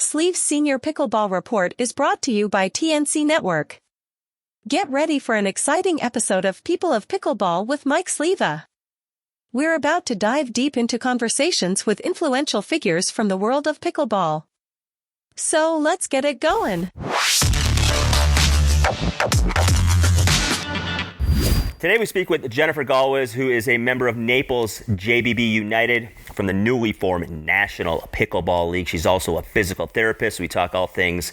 Sleeve's Senior Pickleball Report is brought to you by TNC Network. Get ready for an exciting episode of People of Pickleball with Mike Sleva. We're about to dive deep into conversations with influential figures from the world of pickleball. So let's get it going. Today we speak with Jennifer Gallwas, who is a member of Naples JBB United from the newly formed National Pickleball League. She's also a physical therapist. We talk all things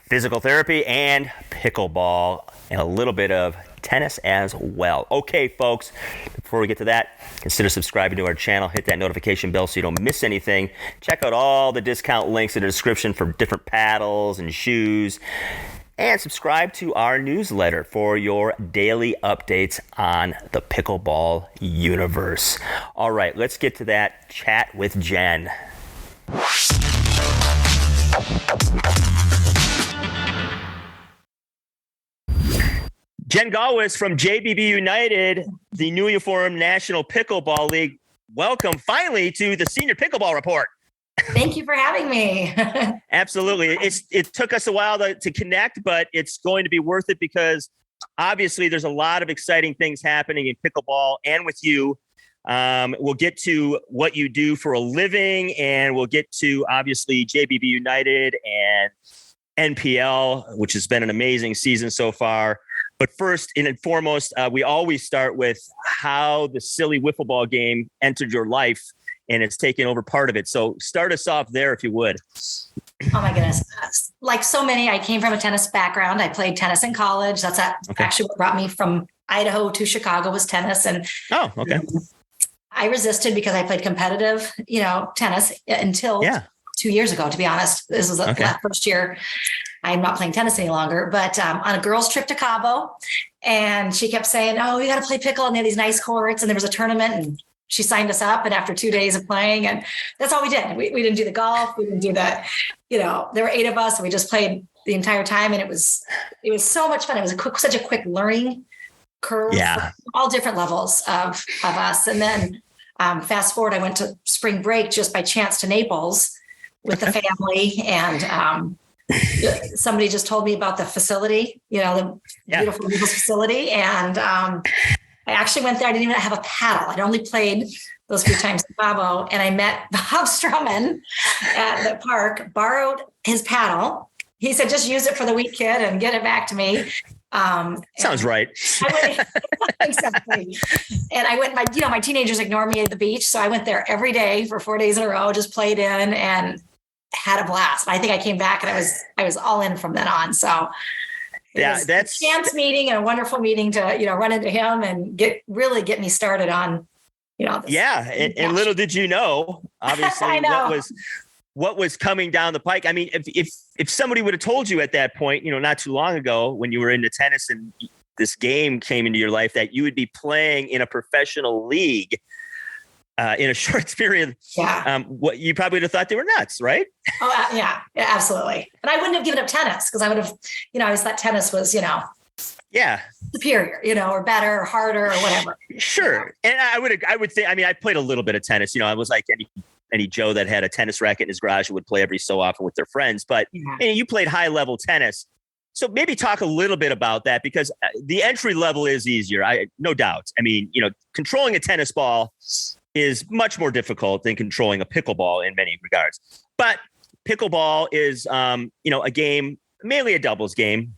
physical therapy and pickleball and a little bit of tennis as well. Okay, folks, before we get to that, consider subscribing to our channel. Hit that notification bell so you don't miss anything. Check out all the discount links in the description for different paddles and shoes. And subscribe to our newsletter for your daily updates on the pickleball universe. All right, let's get to that chat with Jen. Jen Gallwas from JBB United, the newly formed National Pickleball League. Welcome finally to the Senior Pickleball Report. Thank you for having me. Absolutely. It took us a while to connect, but it's going to be worth it because obviously there's a lot of exciting things happening in pickleball and with you. We'll get to what you do for a living, and we'll get to obviously JBB United and NPL, which has been an amazing season so far. But first and foremost, we always start with how the silly wiffle ball game entered your life. And it's taken over part of it. So start us off there, if you would. Oh, my goodness. Like so many, I came from a tennis background. I played tennis in college. That's actually what brought me from Idaho to Chicago was tennis. And I resisted because I played competitive, tennis until 2 years ago, to be honest. This was the first year. I'm not playing tennis any longer. But on a girls' trip to Cabo, and she kept saying, "Oh, we got to play pickle." And they had these nice courts, and there was a tournament, and she signed us up, and after 2 days of playing, and that's all we did. We didn't do the golf. We didn't do that. There were 8 of us, and we just played the entire time. And it was so much fun. It was such a quick learning curve for all different levels of us. And then fast forward, I went to spring break just by chance to Naples with the family. And somebody just told me about the facility, the beautiful Naples facility. And, I actually went there. I didn't even have a paddle. I'd only played those few times in Cabo, and I met Bob Strumman at the park, borrowed his paddle. He said, "Just use it for the week, kid, and get it back to me." Sounds right. Exactly. And I went, my teenagers ignored me at the beach. So I went there every day for 4 days in a row, just played in and had a blast. I think I came back and I was all in from then on. So that's a chance meeting and a wonderful meeting to, run into him and get me started on, this. And little did you know, obviously, what was coming down the pike. I mean, if somebody would have told you at that point, not too long ago when you were into tennis and this game came into your life that you would be playing in a professional league in a short period, what you probably would have thought they were nuts, right? Oh, yeah, absolutely. And I wouldn't have given up tennis because I would have, I always thought tennis was, superior, or better or harder or whatever. Sure. And I would say, I played a little bit of tennis, I was like any Joe that had a tennis racket in his garage and would play every so often with their friends, but you played high level tennis. So maybe talk a little bit about that because the entry level is easier. No doubt. Controlling a tennis ball is much more difficult than controlling a pickleball in many regards. But pickleball is, a game, mainly a doubles game,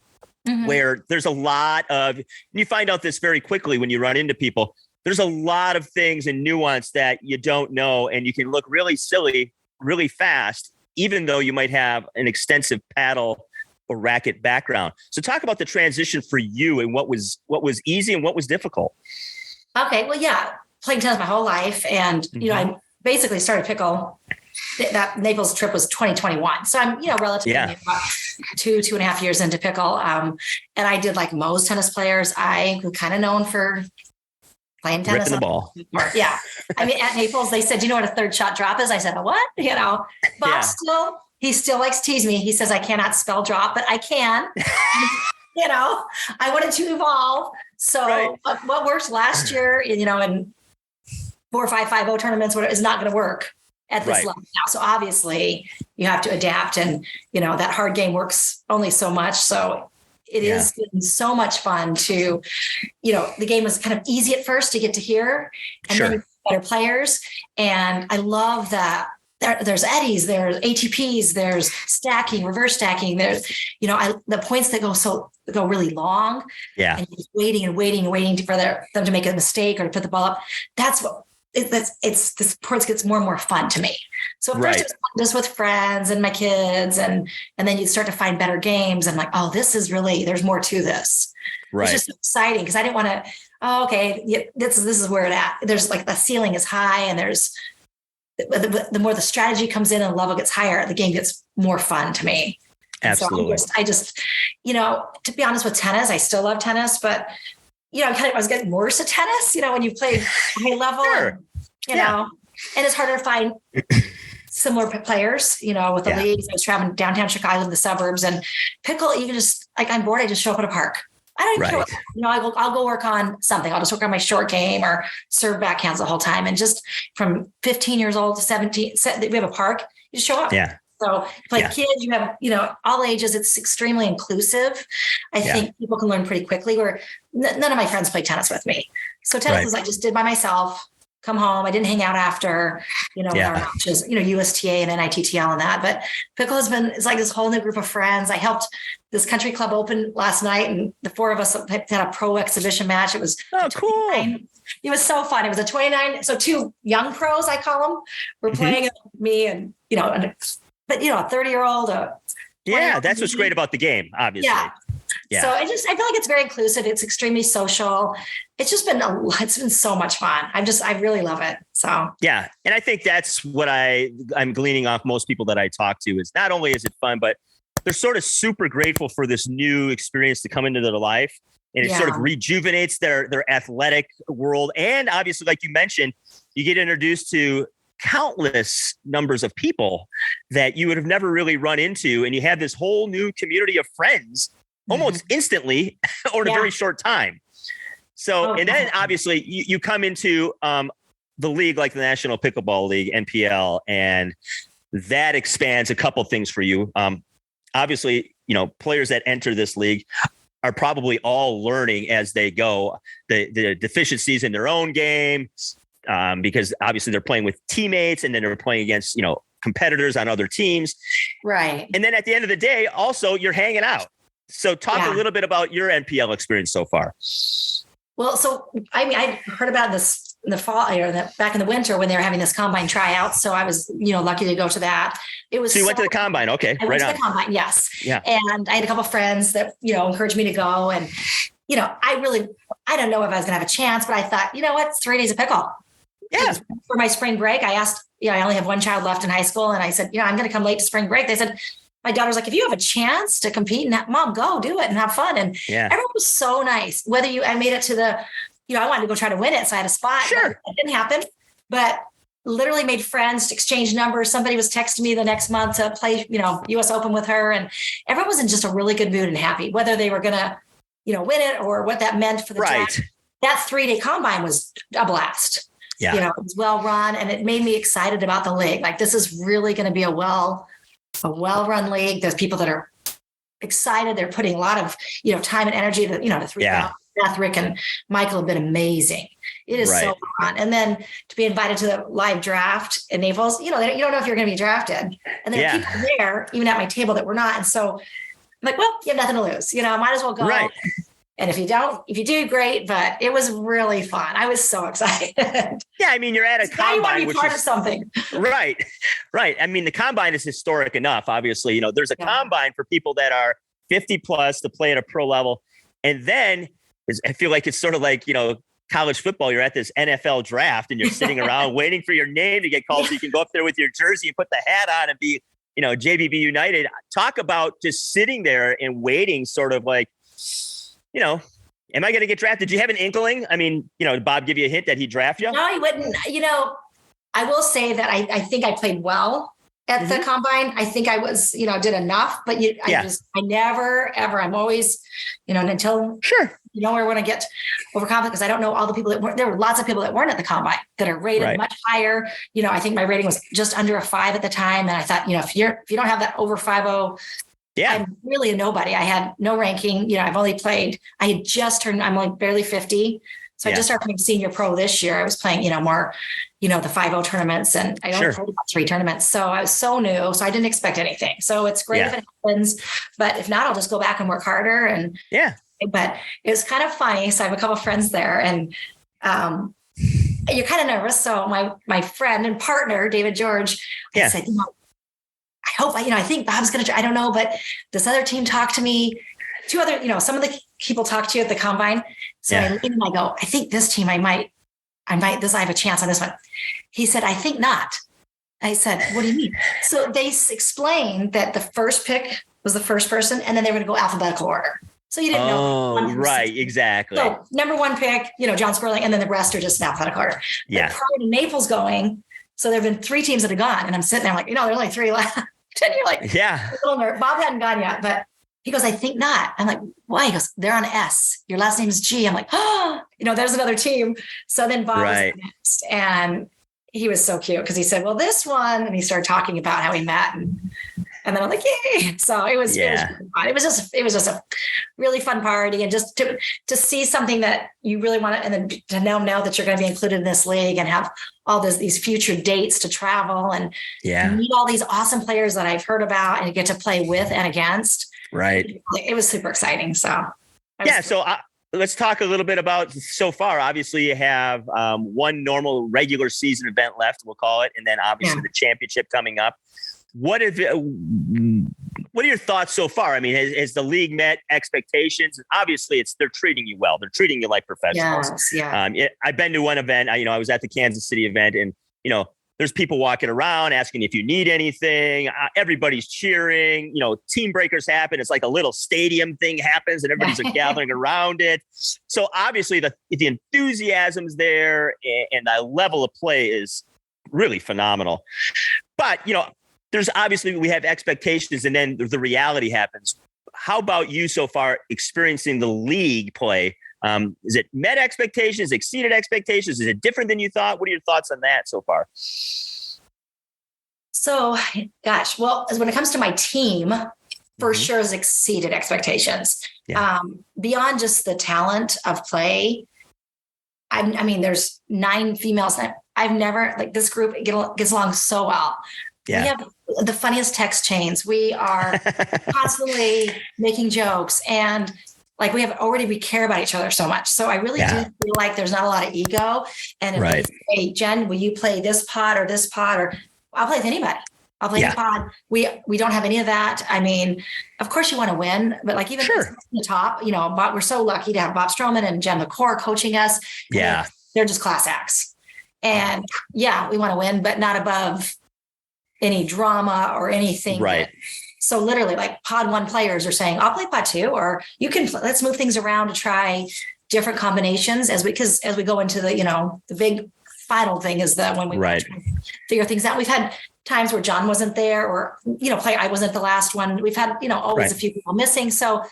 where there's a lot of, and you find out this very quickly when you run into people, there's a lot of things and nuance that you don't know, and you can look really silly, really fast, even though you might have an extensive paddle or racket background. So talk about the transition for you and what was easy and what was difficult. Okay. Well, playing tennis my whole life. And, I basically started pickle. That Naples trip was 2021. So I'm, relatively about 2.5 years into pickle. And I did like most tennis players. I was kind of known for playing tennis. Ripping the ball. Yeah. At Naples, they said, "Do you know what a third shot drop is?" I said, "A what?" Bob he still likes to tease me. He says, "I cannot spell drop, but I can." I wanted to evolve. So what worked last year, in 4 or 5 5-0 tournaments is not going to work at this level now. So obviously you have to adapt, and, that hard game works only so much. So it is so much fun to, the game was kind of easy at first to get to here, and then better players. And I love that there's eddies, there's ATPs, there's stacking, reverse stacking. There's, the points that go really long. Yeah. And just waiting for them to make a mistake or to put the ball up. That's what this sport gets more and more fun to me. So at first it was fun just with friends and my kids, and then you start to find better games. And like, oh, this is really, there's more to this. Right. It's just exciting because I didn't want to, this is where it at. There's like the ceiling is high, and there's the more the strategy comes in and the level gets higher, the game gets more fun to me. Absolutely. So I just, to be honest with tennis, I still love tennis, but I was getting worse at tennis, when you play high level, and it's harder to find similar players, with the leagues. I was traveling downtown Chicago to the suburbs, and pickle, you can just, like, I'm bored, I just show up at a park. I don't even care. I'll go work on something. I'll just work on my short game or serve backhands the whole time. And just from 15 years old to 17, we have a park, you just show up. Yeah. So kids, you have, all ages, it's extremely inclusive. I think people can learn pretty quickly, where none of my friends play tennis with me. So tennis is I just did by myself, come home. I didn't hang out after, with our matches, USTA and NITTL and that. But pickle it's like this whole new group of friends. I helped this country club open last night, and the four of us had a pro exhibition match. It was cool. It was so fun. It was a 29. So two young pros, I call them, were playing with me, and, but a 30-year-old. That's what's great about the game, obviously. Yeah. So I feel like it's very inclusive. It's extremely social. It's just been it's been so much fun. I really love it. So yeah. And I think that's what I'm gleaning off most people that I talk to, is not only is it fun, but they're sort of super grateful for this new experience to come into their life. And it sort of rejuvenates their athletic world. And obviously, like you mentioned, you get introduced to countless numbers of people that you would have never really run into. And you have this whole new community of friends almost instantly or in a very short time. So, and then obviously you come into the league, like the National Pickleball League, NPL, and that expands a couple things for you. Obviously, players that enter this league are probably all learning as they go the deficiencies in their own game, because obviously they're playing with teammates, and then they're playing against, competitors on other teams. Right. And then at the end of the day, also you're hanging out. So talk a little bit about your NPL experience so far. Well, so I heard about this in the fall, or back in the winter when they were having this combine tryout. So I was, lucky to go to that. It was. So you went to the combine, okay? I went to the combine, yes. Yeah. And I had a couple of friends that encouraged me to go, and I don't know if I was going to have a chance, but I thought, what, it's 3 days of pickle. Yeah. For my spring break, I asked. I only have one child left in high school, and I said, I'm going to come late to spring break. They said. My daughter's like, if you have a chance to compete, and Mom, go do it and have fun. And everyone was so nice. Whether I made it to the, I wanted to go try to win it. So I had a spot. Sure. It didn't happen, but literally made friends, exchanged numbers. Somebody was texting me the next month to play, US Open with her. And everyone was in just a really good mood and happy, whether they were going to, win it or what that meant for the draft. That 3-day combine was a blast. Yeah. It was well run, and it made me excited about the league. Like, this is really going to be a well-run league. There's people that are excited. They're putting a lot of, time and energy to, the three. Beth, Rick, and Michael have been amazing. It is so fun. And then to be invited to the live draft in Naples, you don't know if you're going to be drafted. And there are people there, even at my table, that were not. And so I'm like, well, you have nothing to lose. Might as well go. Right. And if you do, great. But it was really fun. I was so excited. Yeah, I mean, you're at a combine. You want to be part of something. Right. I mean, the combine is historic enough. Obviously, there's a combine for people that are 50 plus to play at a pro level. And then I feel like it's sort of like, college football. You're at this NFL draft, and you're sitting around waiting for your name to get called so you can go up there with your jersey and put the hat on and be, JBB United. Talk about just sitting there and waiting, sort of like, am I going to get drafted? Did you have an inkling? I mean, did Bob give you a hint that he'd draft you? No, he wouldn't. I will say that I think I played well at the combine. I think I was, did enough, but I never, ever, I'm always, until you know, we want to get overconfident because I don't know all the people that weren't. There were lots of people that weren't at the combine that are rated much higher. You know, I think my rating was just under a 5 at the time, and I thought, you know, if you don't have that over 5.0, I'm really a nobody. I had no ranking. You know, I've only played. I had just turned. I'm like barely 50. So I just started playing senior pro this year. I was playing, you know, more, you know, the 5.0 tournaments, and I only played about 3 tournaments. So I was so new. So I didn't expect anything. So it's great if it happens, but if not, I'll just go back and work harder. And but it was kind of funny. So I have a couple of friends there, and you're kind of nervous. So my friend and partner, David George, I said, you know, I hope, you know, I think Bob's going to, I don't know, but this other team talked to me. 2 other, you know, some of the people talked to you at the combine. So I leave and I go, I think this team, I have a chance on this one. He said, I think not. I said, what do you mean? So they explained that the first pick was the first person, and then they were going to go alphabetical order. So you didn't know. Oh, right. Exactly. So number 1 pick, you know, John Sperling, and then the rest are just in alphabetical order. Yeah. But prior to Naples going, so there have been 3 teams that have gone, and I'm sitting there like, you know, there's only 3 left. And you're like, a little nervous. Bob hadn't gone yet, but he goes, I think not. I'm like, why? He goes, they're on S. Your last name is G. I'm like, oh, you know, there's another team. So then Bob was next, and he was so cute because he said, well, this one, and he started talking about how he met, and then I'm like, yay. So it was really fun. It was just a really fun party, and just to see something that you really want to, and then to know now that you're going to be included in this league and have all these future dates to travel and meet all these awesome players that I've heard about and get to play with and against. Right. It was super exciting. So, so let's talk a little bit about so far. Obviously, you have 1 normal regular season event left, we'll call it, and then obviously the championship coming up. What are your thoughts so far? I mean, has the league met expectations? Obviously, they're treating you well. They're treating you like professionals. I've been to one event. I was at the Kansas City event, and you know, there's people walking around asking if you need anything. Everybody's cheering. You know, team breakers happen. It's like a little stadium thing happens, and everybody's gathering around it. So obviously, the enthusiasm's there, and the level of play is really phenomenal. But you know, we have expectations, and then the reality happens. How about you so far experiencing the league play? Is it met expectations, exceeded expectations? Is it different than you thought? What are your thoughts on that so far? So, gosh, well, when it comes to my team, for sure has exceeded expectations. Beyond just the talent of play. I mean, there's 9 females. I've never, like, this group gets along so well. We have the funniest text chains. We are constantly making jokes, and like we care about each other so much. So I really do feel like there's not a lot of ego. And if they say, Jen, will you play this pod or this pod, or I'll play with anybody. I'll play the pod. We don't have any of that. I mean, of course you want to win, but like even at the top, you know, we're so lucky to have Bob Stroman and Jen McCore coaching us. They're just class acts. And we want to win, but not above any drama or anything. Right. So literally, like pod 1 players are saying, I'll play pod 2, or you can, let's move things around to try different combinations as we go into the, you know, the big final thing is that when we figure things out. We've had times where John wasn't there, or, you know, I wasn't the last one. We've had, you know, always a few people missing. So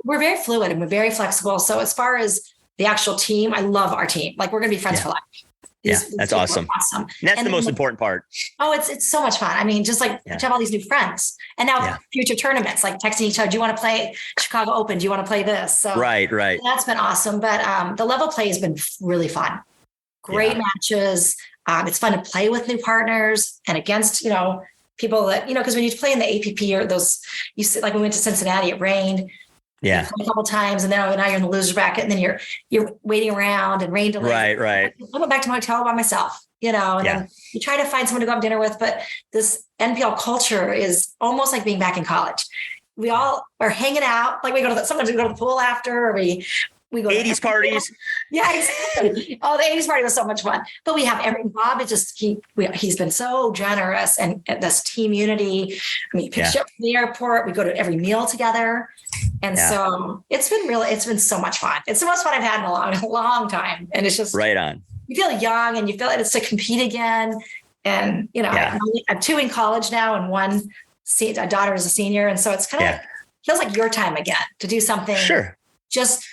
we're very fluid and we're very flexible. So as far as the actual team, I love our team. Like, we're going to be friends for life. That's awesome. And that's the most important part. Oh, it's so much fun. I mean, just like to have all these new friends, and now future tournaments, like texting each other. Do you want to play Chicago Open? Do you want to play this? So right. That's been awesome. But the level play has been really fun. Great matches. It's fun to play with new partners and against, you know, people that, you know, because when you play in the APP or those, you see, like we went to Cincinnati, it rained. A couple times, and then now you're in the loser bracket, and then you're waiting around and rain delays. Right. I went back to my hotel by myself, you know, and then you try to find someone to go have dinner with. But this NPL culture is almost like being back in college. We all are hanging out. Like sometimes we go to the pool after, or we go 80s parties. Yeah, exactly. Oh, the 80s party was so much fun. But we have Bob is just, he's been so generous, and this team unity. I mean, he picks you up from the airport. We go to every meal together. And so it's been so much fun. It's the most fun I've had in a long time. And it's just right on. You feel young, and you feel like it's to compete again. And, you know, I'm 2 in college now, and a daughter is a senior. And so it's kind of feels like your time again to do something just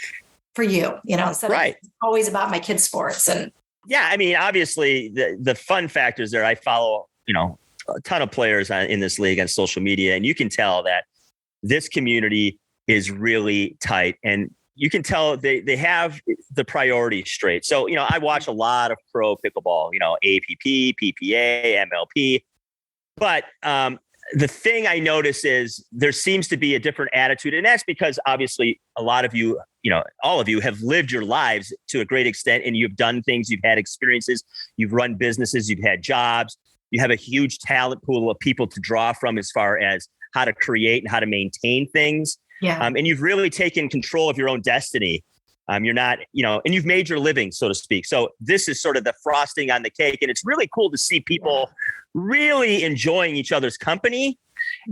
for you, instead of always about my kids' sports. And yeah, I mean, obviously the fun factors there. I follow, a ton of players in this league on social media, and you can tell that this community is really tight, and you can tell they have the priorities straight. So, I watch a lot of pro pickleball, APP, PPA, MLP, but the thing I notice is there seems to be a different attitude, and that's because obviously a lot of you, all of you have lived your lives to a great extent, and you've done things, you've had experiences, you've run businesses, you've had jobs, you have a huge talent pool of people to draw from as far as how to create and how to maintain things. Yeah. And you've really taken control of your own destiny. You're not, and you've made your living, so to speak. So this is sort of the frosting on the cake. And it's really cool to see people really enjoying each other's company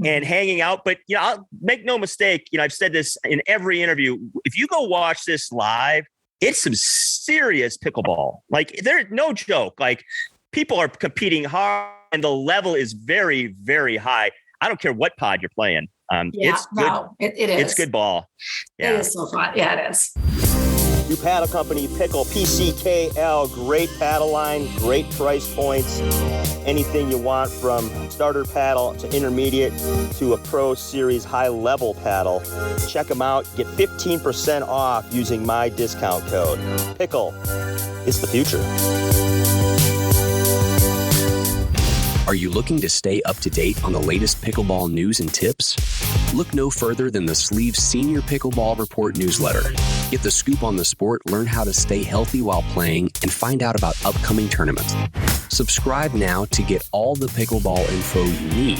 and hanging out. But, I'll make no mistake, I've said this in every interview. If you go watch this live, it's some serious pickleball. Like, there's no joke. Like, people are competing hard and the level is very, very high. I don't care what pod you're playing. It's good. No, it is. It's good ball. Yeah. It is so fun. Yeah, it is. New paddle company, Pickle, PCKL, great paddle line, great price points. Anything you want from starter paddle to intermediate to a pro series high level paddle. Check them out. Get 15% off using my discount code. Pickle, it's the future. Are you looking to stay up to date on the latest pickleball news and tips? Look no further than the Sleeve Senior Pickleball Report newsletter. Get the scoop on the sport, learn how to stay healthy while playing, and find out about upcoming tournaments. Subscribe now to get all the pickleball info you need.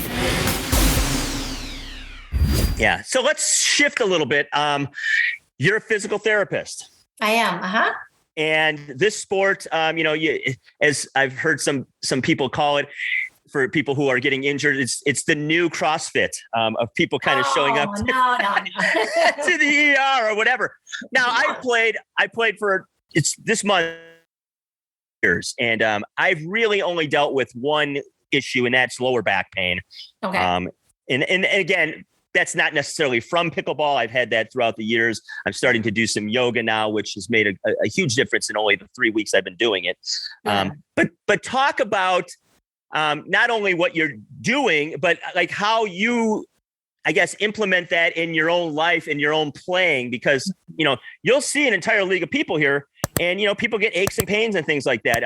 Yeah, so let's shift a little bit. You're a physical therapist. I am, And this sport, as I've heard some people call it, for people who are getting injured, it's the new CrossFit of people kind of showing up to the ER or whatever. Now I played for it's this month years, and I've really only dealt with one issue, and that's lower back pain. Okay. And again, that's not necessarily from pickleball. I've had that throughout the years. I'm starting to do some yoga now, which has made a huge difference in only the 3 weeks I've been doing it. Yeah. But talk about not only what you're doing, but like how you, I guess, implement that in your own life and your own playing, because, you'll see an entire league of people here and, people get aches and pains and things like that.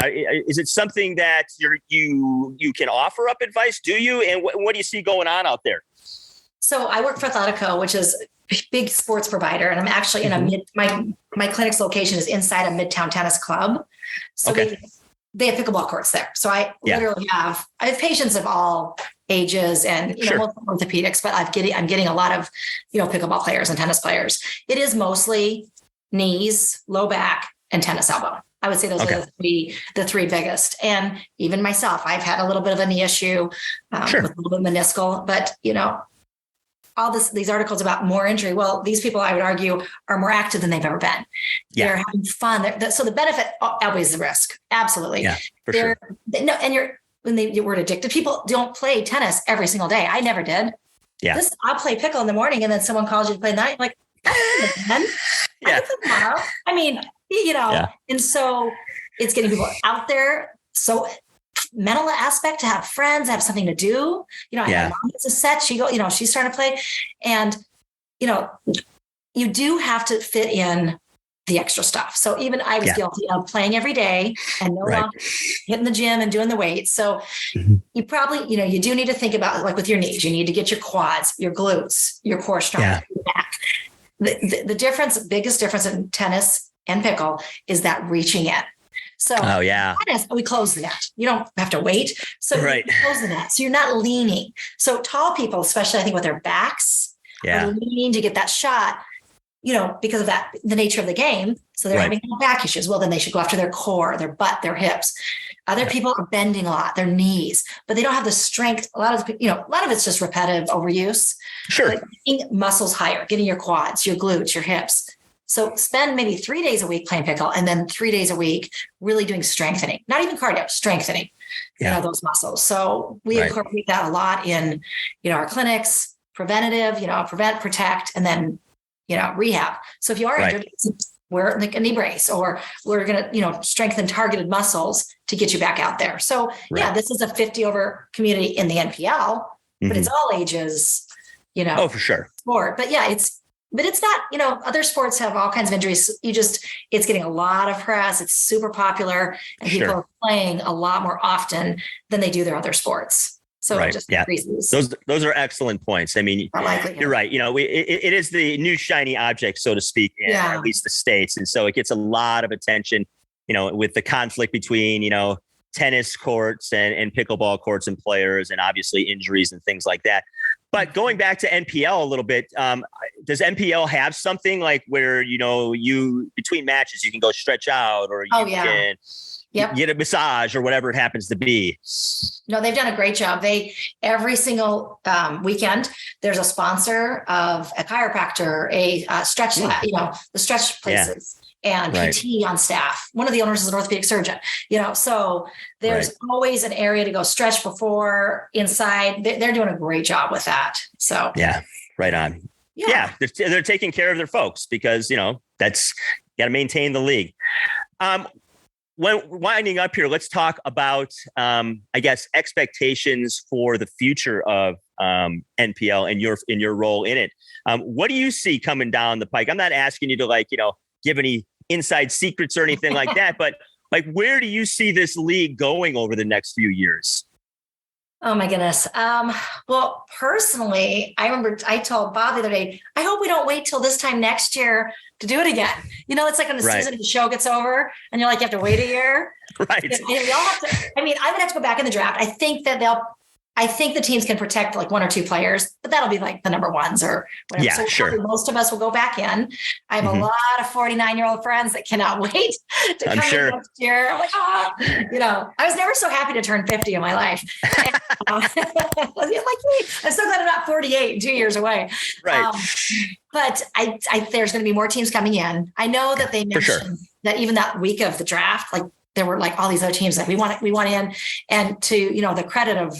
Is it something that you can offer up advice? Do you? And what do you see going on out there? So I work for Athletico, which is a big sports provider. And I'm actually in my clinic's location is inside a Midtown tennis club. So they have pickleball courts there. So I literally I have patients of all ages and, most orthopedics, but I'm getting a lot of, pickleball players and tennis players. It is mostly knees, low back, and tennis elbow. I would say those are the three biggest. And even myself, I've had a little bit of a knee issue with a little bit of meniscal, but, all these articles about more injury. Well, these people, I would argue, are more active than they've ever been. Yeah. They're having fun. So the benefit outweighs the risk. Absolutely. Yeah, for sure. When you were addicted, people don't play tennis every single day. I never did. Yeah. I'll play pickle in the morning, and then someone calls you to play at night. Like, I can play tomorrow. I mean, and so it's getting people out there. So mental aspect, to have friends, have something to do. I have mom that's a set. She's starting to play. And, you do have to fit in the extra stuff. So even I was guilty of playing every day and no longer hitting the gym and doing the weights. So you probably, you do need to think about, like with your knees, you need to get your quads, your glutes, your core strong, your back. The biggest difference in tennis and pickle is that reaching in. So tennis, we close the net. You don't have to wait. So you close the net. So you're not leaning. So tall people, especially I think with their backs, are leaning to get that shot, because of the nature of the game. So they're having back issues. Well, then they should go after their core, their butt, their hips. Other people are bending a lot, their knees, but they don't have the strength. A lot of it's just repetitive overuse. Sure. But getting muscles higher, getting your quads, your glutes, your hips. So spend maybe 3 days a week playing pickle, and then 3 days a week really doing strengthening, not even cardio, strengthening, those muscles. So we incorporate that a lot in, our clinics, preventative, prevent, protect, and then, rehab. So if you are injured, wear a knee brace, or we're going to, strengthen targeted muscles to get you back out there. So this is a 50 over community in the NPL, but it's all ages, Oh, for sure. Sport. But it's not, other sports have all kinds of injuries. It's getting a lot of press. It's super popular, and people are playing a lot more often than they do their other sports. So it just increases. Those are excellent points. I mean, you're right. It is the new shiny object, so to speak, in at least the States. And so it gets a lot of attention, with the conflict between, tennis courts and pickleball courts and players, and obviously injuries and things like that. But going back to NPL a little bit, does NPL have something like where, you between matches, you can go stretch out, or you can get a massage, or whatever it happens to be? No, they've done a great job. Every single weekend, there's a sponsor of a chiropractor, a stretch, the stretch places. And PT on staff. One of the owners is an orthopedic surgeon, so there's always an area to go stretch before, inside. They're doing a great job with that. So right on. Yeah. They're taking care of their folks, because, that's got to maintain the league. When winding up here, let's talk about, expectations for the future of NPL and your role in it. What do you see coming down the pike? I'm not asking you to give any inside secrets or anything like that, but where do you see this league going over the next few years? Oh my goodness. Well, personally, I remember I told Bob the other day, I hope we don't wait till this time next year to do it again. It's like when the season of the show gets over and you're like, you have to wait a year. Right. And we all have to, I'm going to have to go back in the draft. I think the teams can protect one or two players, but that'll be the number ones or whatever. Yeah, so sure. Most of us will go back in. I have a lot of 49-year-old friends that cannot wait to come in next year. I'm like, I was never so happy to turn 50 in my life. And, I'm so glad I'm not 48 and 2 years away. Right. But there's going to be more teams coming in. I know that they mentioned that even that week of the draft, there were all these other teams that we want in, and to, the credit of,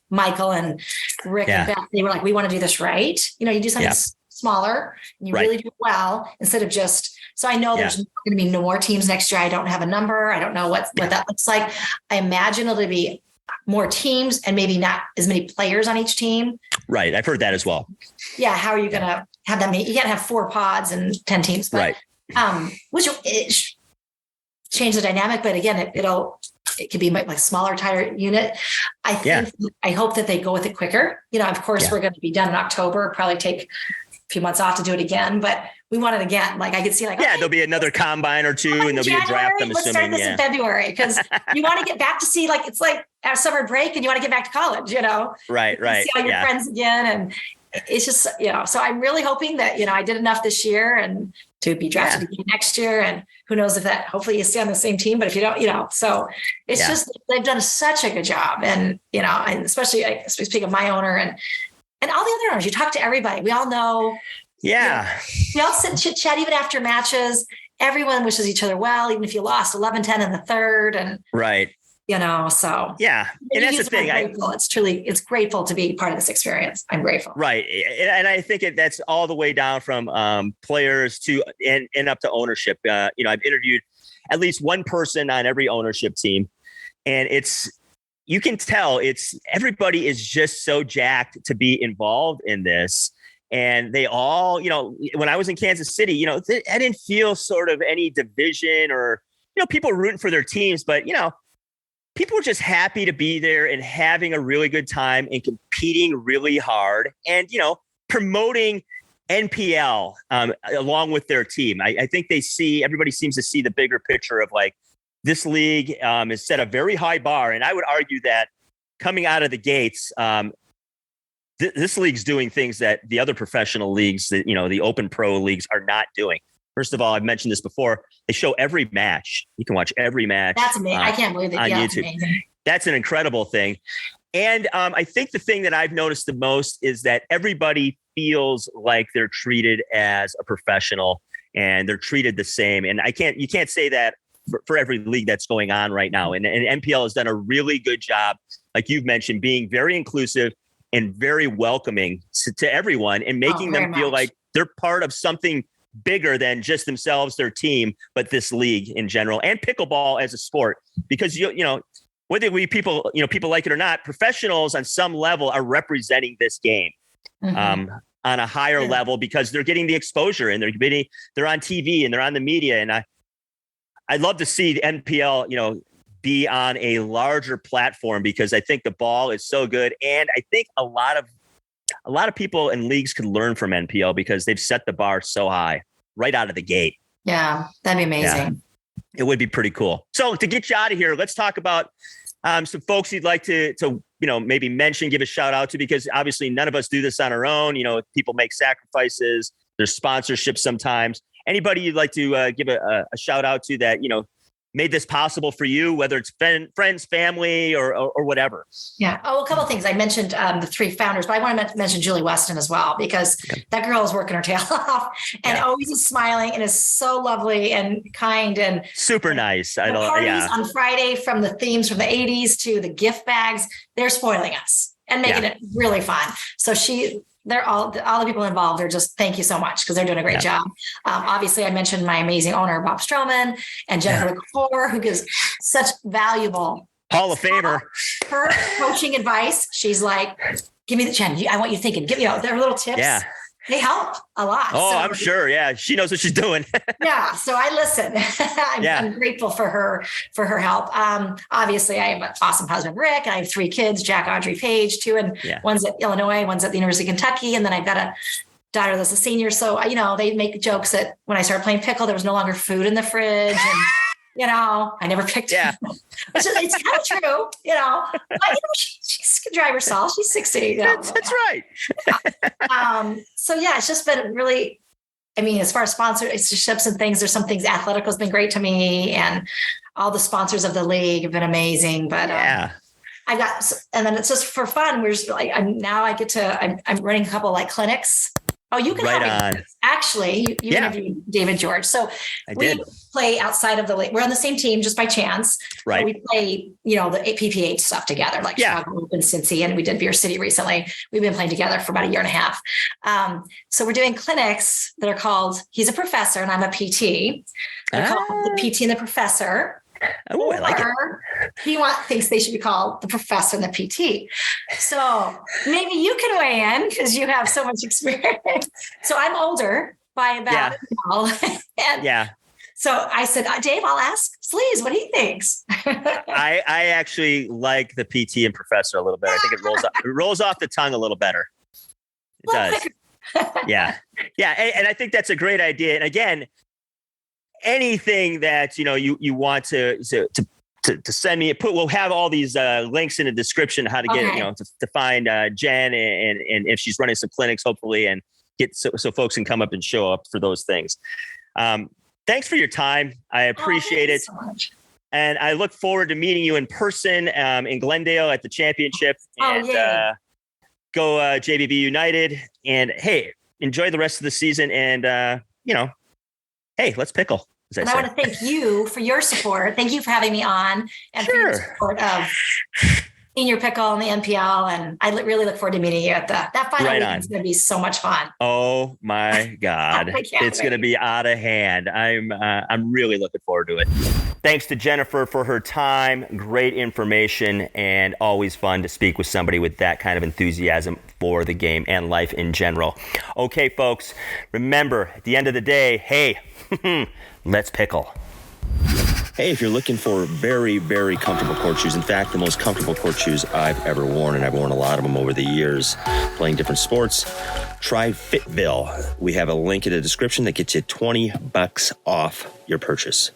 Michael and Rick and Beth, they were like, we want to do this right. You do something smaller and you really do it well, instead of just, so I know there's going to be no more teams next year. I don't have a number. I don't know what that looks like. I imagine it'll be more teams and maybe not as many players on each team. Right. I've heard that as well. Yeah. How are you going to have that many? You can't have 4 pods and 10 teams, but, which is, change the dynamic, but again, it could be smaller, tighter unit. I hope that they go with it quicker. Of course, we're going to be done in October. Probably take a few months off to do it again, but we want it again. I could see there'll be another combine or two, and there'll be a draft. I'm let's assuming. Start this in February, because you want to get back to see it's like our summer break, and you want to get back to college. Right. See all your friends again, and it's just so I'm really hoping that I did enough this year and to be drafted again next year, and who knows if that, hopefully you stay on the same team, but if you don't, so it's just, they've done such a good job. And, and especially I speak of my owner and all the other owners, you talk to everybody, we all know. Yeah. We all sit and chit chat even after matches. Everyone wishes each other well, even if you lost 11-10 in the third. And so and that's the thing. It's grateful to be part of this experience. I'm grateful. Right. And I think that's all the way down from players to and up to ownership. I've interviewed at least one person on every ownership team, and you can tell everybody is just so jacked to be involved in this. And they all, when I was in Kansas City, I didn't feel sort of any division or, people rooting for their teams, but, people were just happy to be there and having a really good time and competing really hard and, promoting NPL along with their team. I think everybody seems to see the bigger picture of this league has set a very high bar. And I would argue that coming out of the gates, this league's doing things that the other professional leagues that, the open pro leagues are not doing. First of all, I've mentioned this before. They show every match. You can watch every match. That's amazing. I can't believe that. On YouTube. That's an incredible thing. And I think the thing that I've noticed the most is that everybody feels like they're treated as a professional and they're treated the same. And you can't say that for every league that's going on right now. And NPL has done a really good job, like you've mentioned, being very inclusive and very welcoming to everyone and making them feel like they're part of something bigger than just themselves, their team, but this league in general and pickleball as a sport, because you know, whether people like it or not, professionals on some level are representing this game on a higher level because they're getting the exposure and they're on TV and they're on the media. And I'd love to see the NPL, you know, be on a larger platform because I think the ball is so good. And I think a lot of people in leagues could learn from NPL because they've set the bar so high right out of the gate. Yeah, that'd be amazing. Yeah. It would be pretty cool. So to get you out of here, let's talk about some folks you'd like to maybe mention, give a shout out to, because obviously none of us do this on our own. You know, people make sacrifices. There's sponsorships sometimes. Anybody you'd like to give a shout out to that, you know, made this possible for you, whether it's friends, family, or whatever? Yeah. Oh, a couple of things. I mentioned the 3 founders, but I want to mention Julie Weston as well, because that girl is working her tail off and always is smiling and is so lovely and kind and super nice. I don't. Parties on Friday, from the themes from the 80s to the gift bags, they're spoiling us and making it really fun. So they're all the people involved are just, thank you so much, because they're doing a great job. Obviously, I mentioned my amazing owner, Bob Stroman, and Jennifer Gallwas, who gives such valuable Hall of Famer. Her coaching advice. She's like, give me the Jen. I want you thinking. Give their little tips. Yeah. They help a lot. Oh, so, I'm sure. Yeah. She knows what she's doing. Yeah. So I listen. I'm grateful for her help. Obviously I have an awesome husband, Rick, and I have 3 kids, Jack, Audrey, Paige, 2, and one's at Illinois, one's at the University of Kentucky. And then I've got a daughter that's a senior. So, they make jokes that when I started playing pickle, there was no longer food in the fridge. And, I never picked it. It's kind of true, but she can drive herself. She's 16. That's right. So it's just been really, as far as sponsorships and things, there's some things. Athletico has been great to me, and all the sponsors of the league have been amazing. But I've got, and then it's just for fun. We're just like, I'm running a couple like clinics. Oh, you can help me. Actually, you interviewed David George. So we play outside of the league. We're on the same team just by chance. Right. So we play, the PPH stuff together, like Chicago Open, Cincy, and we did Beer City recently. We've been playing together for about a year and a half. So we're doing clinics that are called, he's a professor and I'm a PT. They're called the PT and the Professor. Oh, I like it. He thinks they should be called the Professor and the PT. So maybe you can weigh in because you have so much experience. So I'm older by about and so I said, Dave, I'll ask Sleaze what he thinks. I actually like the PT and Professor a little bit. I think it rolls off the tongue a little better. It does. Yeah. And I think that's a great idea. And again, anything that you want to send me, we'll have all these links in the description how to get to find Jen and if she's running some clinics, hopefully, and get so folks can come up and show up for those things. Thanks for your time. I appreciate it. So much. And I look forward to meeting you in person in Glendale at the championship. And go JBB United. And hey, enjoy the rest of the season. And hey, let's pickle. And I want to thank you for your support. Thank you for having me on and for your support of Senior Pickle and the NPL. And I really look forward to meeting you at that final week. It's going to be so much fun. Oh my God. It's going to be out of hand. I'm really looking forward to it. Thanks to Jennifer for her time. Great information and always fun to speak with somebody with that kind of enthusiasm for the game and life in general. Okay, folks, remember at the end of the day, hey, let's pickle. Hey, if you're looking for very, very comfortable court shoes, in fact, the most comfortable court shoes I've ever worn, and I've worn a lot of them over the years playing different sports, try Fitville. We have a link in the description that gets you $20 off your purchase.